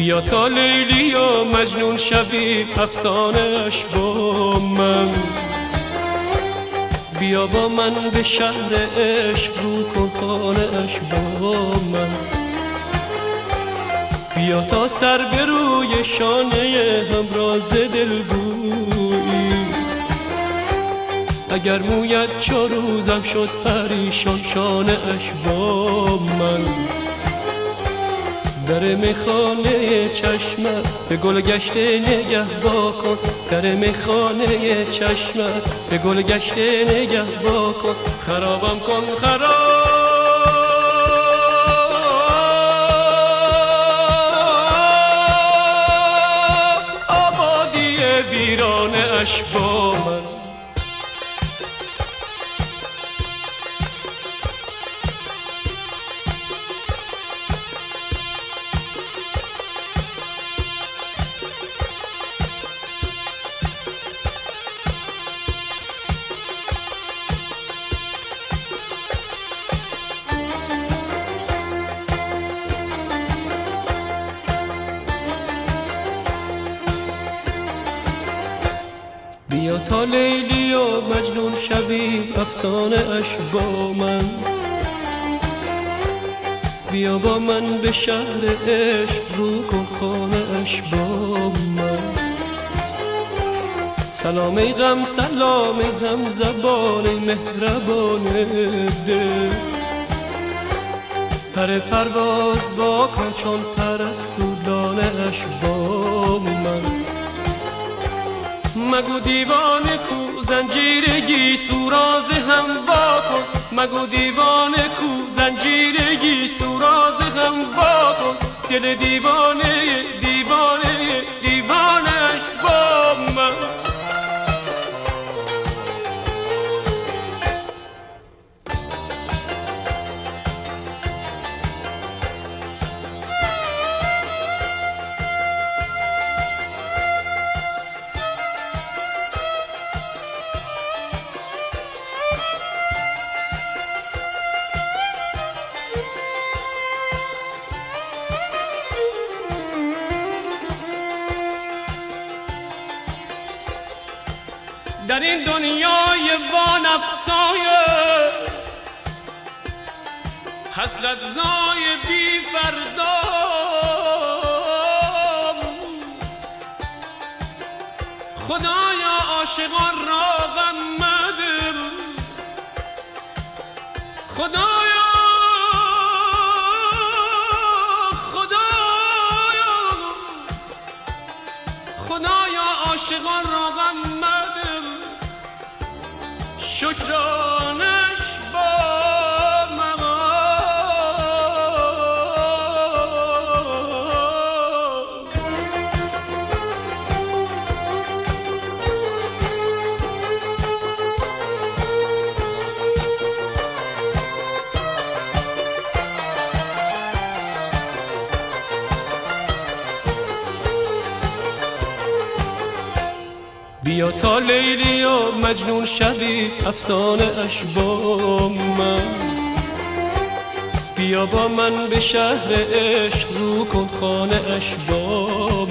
بیا تا لیلی و مجنون شوی افسانه‌اش با من. بیا با من به شهر عشق رو کن خانه‌اش با من. بیا تا سر به روی شانه همراز دل گویی. اگر مویت 4 روزم شد پریشان شانه‌اش با من. در میخانه چشمت به گل گشته نگه کن. در میخانه چشمت به گل گشته نگه کن. خرابم کن خراب آبادی ویرانه اش با من. بیا تا لیلی و مجنون شوی افسانه اش با من. بیا با من به شهر عشق رو کن خانه اش با من. سلام ای غم سلام ای هم زبان ای مهربان دل. پر پرواز با کن چون پرستودانه اش با من. مگو دیوانه کو زنجیرگی سوراز هم با کن. مگو دیوانه کو زنجیرگی سوراز هم با کن. دل دیوانه دیوانه دیوانش با من. در این دنیای وانفسای حسرت زای بی فردا خدایا عاشقان را غم مده. خدایا خدایا عاشقان را غم مده. شکرانش با بیا تا لیلی و مجنون شوی افسانه اش با من. بیا با من به شهر عشق رو کن خانه اش با من.